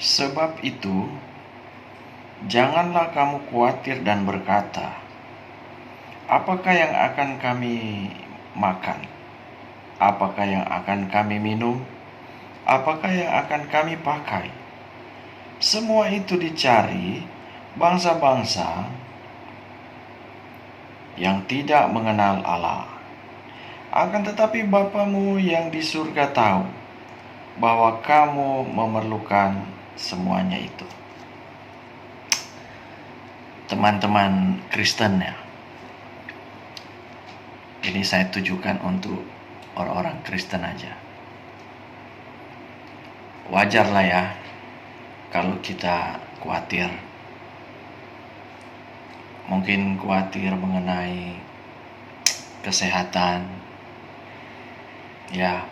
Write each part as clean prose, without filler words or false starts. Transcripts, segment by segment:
Sebab itu, janganlah kamu khawatir dan berkata, apakah yang akan kami makan? Apakah yang akan kami minum? Apakah yang akan kami pakai? Semua itu dicari bangsa-bangsa yang tidak mengenal Allah. Akan tetapi Bapamu yang di surga tahu bahwa kamu memerlukan semuanya itu. Teman-teman Kristen ya, ini saya tujukan untuk orang-orang Kristen aja. Wajarlah ya kalau kita khawatir. Mungkin khawatir mengenai kesehatan. Ya,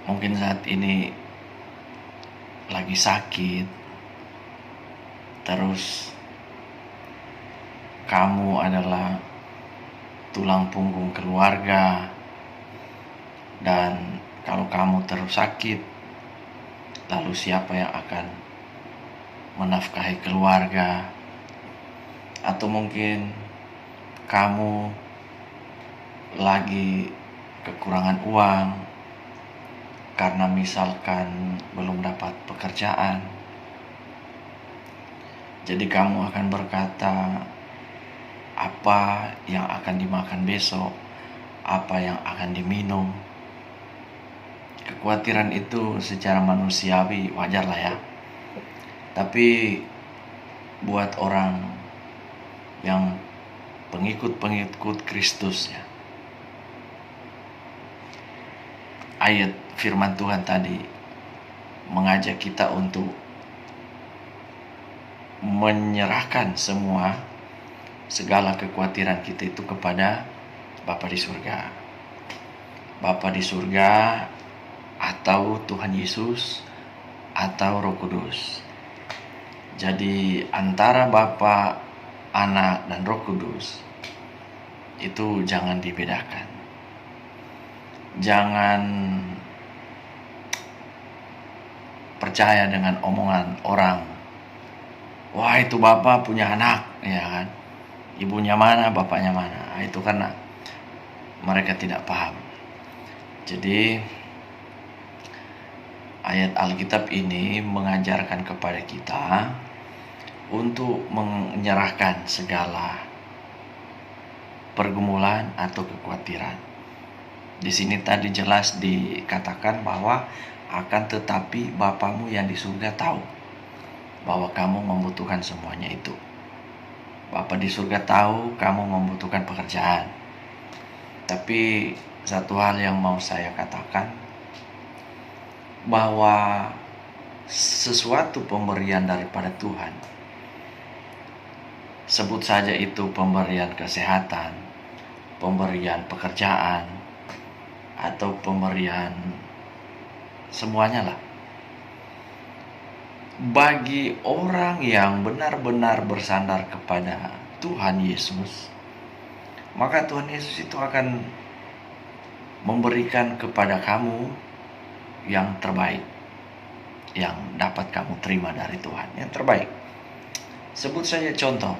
mungkin saat ini lagi sakit. Terus kamu adalah tulang punggung keluarga. Dan kalau kamu terus sakit, lalu siapa yang akan menafkahi keluarga? Atau mungkin kamu lagi kekurangan uang karena misalkan belum dapat pekerjaan. Jadi kamu akan berkata, apa yang akan dimakan besok? Apa yang akan diminum? Kekhawatiran itu secara manusiawi wajar lah ya. Tapi buat orang yang pengikut-pengikut Kristus ya, ayat firman Tuhan tadi mengajak kita untuk menyerahkan segala kekhawatiran kita itu kepada Bapa di surga. Bapa di surga atau Tuhan Yesus atau Roh Kudus. Jadi antara Bapa, Anak, dan Roh Kudus itu jangan dibedakan. Jangan percaya dengan omongan orang. Wah, itu Bapa punya anak, ya kan? Ibunya mana, bapaknya mana? Itu karena mereka tidak paham. Jadi ayat Alkitab ini mengajarkan kepada kita untuk menyerahkan segala pergumulan atau kekhawatiran. Di sini tadi jelas dikatakan bahwa akan tetapi Bapamu yang di surga tahu bahwa kamu membutuhkan semuanya itu. Bapa di surga tahu kamu membutuhkan pekerjaan. Tapi satu hal yang mau saya katakan, bahwa sesuatu pemberian daripada Tuhan, sebut saja itu pemberian kesehatan, pemberian pekerjaan, atau pemberian semuanya lah, bagi orang yang benar-benar bersandar kepada Tuhan Yesus, maka Tuhan Yesus itu akan memberikan kepada kamu yang terbaik, yang dapat kamu terima dari Tuhan, yang terbaik. Sebut saja contoh,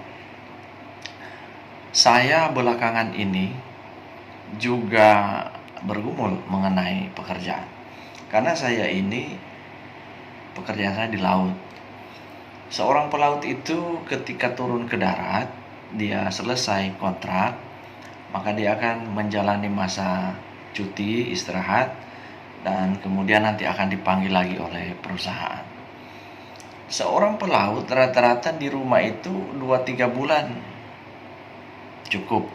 saya belakangan ini juga bergumul mengenai pekerjaan, karena saya ini pekerjaan saya di laut. Seorang pelaut itu ketika turun ke darat, dia selesai kontrak, maka dia akan menjalani masa cuti, istirahat, dan kemudian nanti akan dipanggil lagi oleh perusahaan. Seorang pelaut rata-rata di rumah itu 2-3 bulan cukup,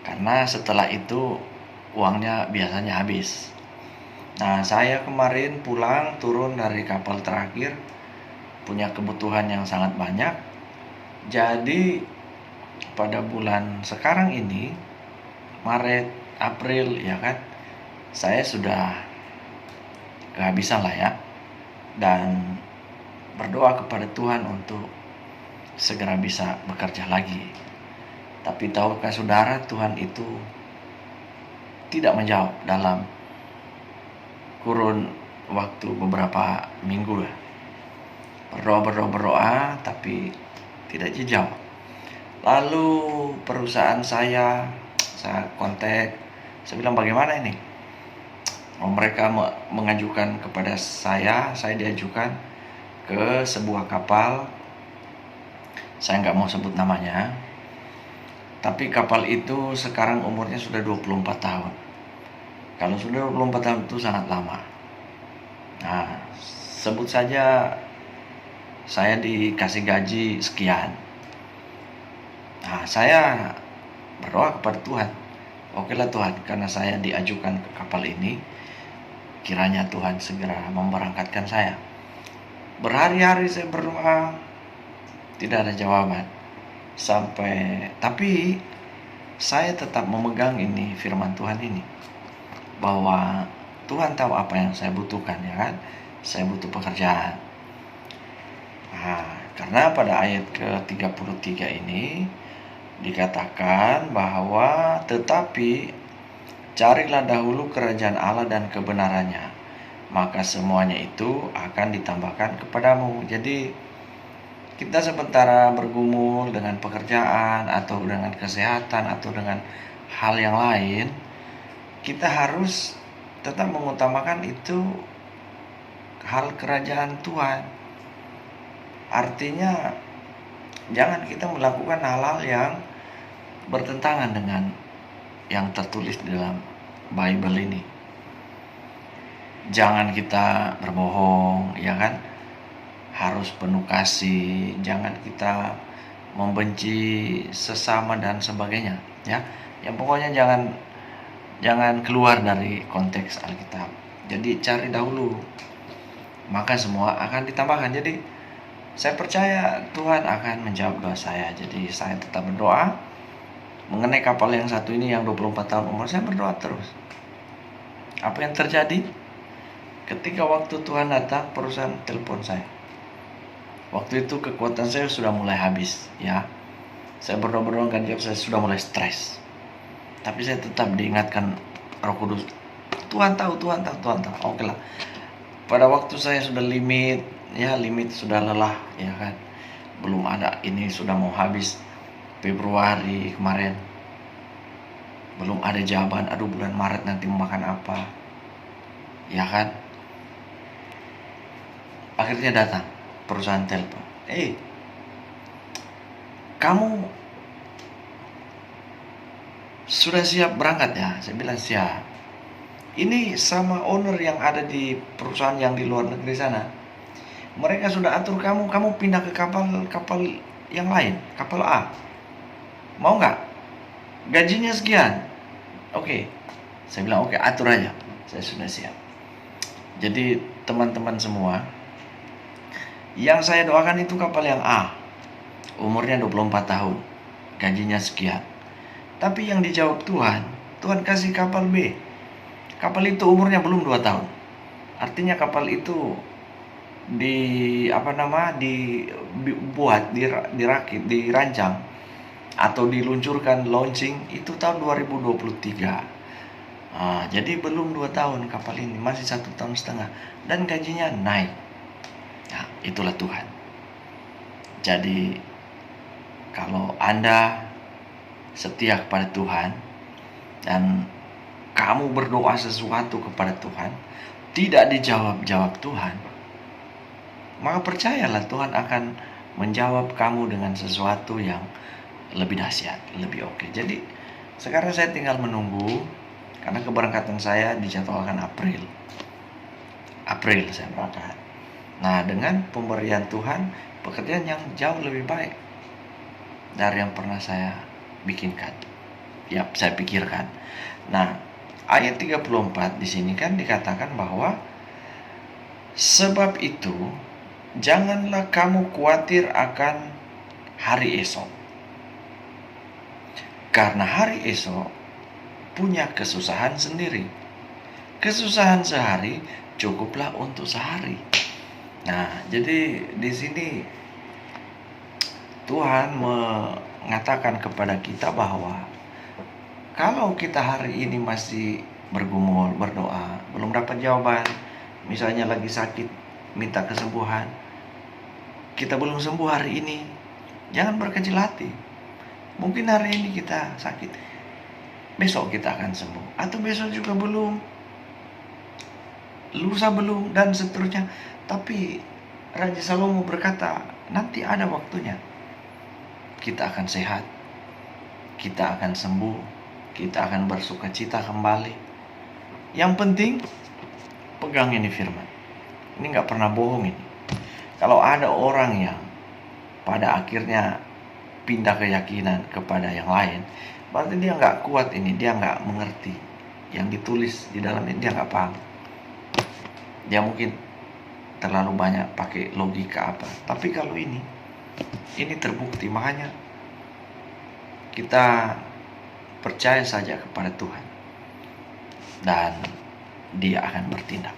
karena setelah itu uangnya biasanya habis. Nah, saya kemarin pulang turun dari kapal terakhir, punya kebutuhan yang sangat banyak. Jadi pada bulan sekarang ini, Maret, April, ya kan, saya sudah kehabisan lah ya. Dan berdoa kepada Tuhan untuk segera bisa bekerja lagi. Tapi tahukah saudara, Tuhan itu tidak menjawab dalam kurun waktu beberapa minggu lah. Berdoa, tapi tidak dijawab. Lalu perusahaan saya kontak, saya bilang bagaimana ini? Mereka mengajukan kepada saya diajukan ke sebuah kapal, saya nggak mau sebut namanya, tapi kapal itu sekarang umurnya sudah 24 tahun. Kalau sudah 24 tahun itu sangat lama. Nah, sebut saja saya dikasih gaji sekian. Nah, saya berdoa kepada Tuhan. Okelah Tuhan, karena saya diajukan ke kapal ini, kiranya Tuhan segera memberangkatkan saya. Berhari-hari saya berdoa, tidak ada jawaban. Tapi saya tetap memegang ini firman Tuhan ini, bahwa Tuhan tahu apa yang saya butuhkan, ya kan? Saya butuh pekerjaan. Nah, karena pada ayat ke-33 ini dikatakan bahwa tetapi carilah dahulu kerajaan Allah dan kebenarannya, maka semuanya itu akan ditambahkan kepadamu. Jadi kita sementara bergumul dengan pekerjaan atau dengan kesehatan atau dengan hal yang lain, kita harus tetap mengutamakan itu hal kerajaan Tuhan. Artinya jangan kita melakukan hal-hal yang bertentangan dengan yang tertulis di dalam Bible ini. Jangan kita berbohong, ya kan? Harus penuh kasih, jangan kita membenci sesama dan sebagainya, ya. Yang pokoknya jangan keluar dari konteks Alkitab. Jadi cari dahulu, maka semua akan ditambahkan. Jadi saya percaya Tuhan akan menjawab doa saya. Jadi saya tetap berdoa. Mengenai kapal yang satu ini yang 24 tahun umur, saya berdoa terus. Apa yang terjadi? Ketika waktu Tuhan datang, perusahaan telepon saya. Waktu itu kekuatan saya sudah mulai habis, ya. Saya berdoa kan jawab, saya sudah mulai stres. Tapi saya tetap diingatkan Roh Kudus. Tuhan tahu. Oke lah. Pada waktu saya sudah limit sudah lelah, ya kan. Belum ada, ini sudah mau habis Februari kemarin. Belum ada jawaban, aduh bulan Maret nanti mau makan apa, ya kan. Akhirnya datang perusahaan telepon, kamu sudah siap berangkat ya? Saya bilang siap. Ini sama owner yang ada di perusahaan yang di luar negeri sana, mereka sudah atur kamu pindah ke kapal yang lain, kapal A. Mau nggak? Gajinya sekian. Oke. Saya bilang oke, atur aja. Saya sudah siap. Jadi teman-teman semua, yang saya doakan itu kapal yang A. Umurnya 24 tahun. Gajinya sekian. Tapi yang dijawab Tuhan kasih kapal B. Kapal itu umurnya belum 2 tahun. Artinya kapal itu dirakit, dirancang atau diluncurkan, launching itu tahun 2023. Jadi belum 2 tahun kapal ini, masih 1 tahun setengah, dan gajinya naik. Nah, itulah Tuhan. Jadi kalau Anda setia kepada Tuhan dan kamu berdoa sesuatu kepada Tuhan, tidak dijawab Tuhan, maka percayalah Tuhan akan menjawab kamu dengan sesuatu yang lebih dahsyat, lebih oke. Jadi sekarang saya tinggal menunggu, karena keberangkatan saya dijadwalkan April saya berangkat. Nah, dengan pemberian Tuhan, pekerjaan yang jauh lebih baik dari yang pernah saya saya pikirkan. Nah, ayat 34 di sini kan dikatakan bahwa sebab itu janganlah kamu khawatir akan hari esok, karena hari esok punya kesusahan sendiri. Kesusahan sehari cukuplah untuk sehari. Nah, jadi di sini Tuhan mengatakan kepada kita bahwa kalau kita hari ini masih bergumul, berdoa, belum dapat jawaban, misalnya lagi sakit, minta kesembuhan, kita belum sembuh hari ini, jangan berkecil hati. Mungkin hari ini kita sakit, besok kita akan sembuh, atau besok juga belum, lusa belum, dan seterusnya. Tapi Raja Salomo berkata, nanti ada waktunya kita akan sehat, kita akan sembuh, kita akan bersukacita kembali. Yang penting pegang ini firman. Ini gak pernah bohong ini. Kalau ada orang yang pada akhirnya pindah keyakinan kepada yang lain, berarti dia gak kuat ini, dia gak mengerti yang ditulis di dalam ini, dia gak paham. Dia mungkin terlalu banyak pakai logika apa. Tapi kalau ini terbukti, makanya kita percaya saja kepada Tuhan dan Dia akan bertindak.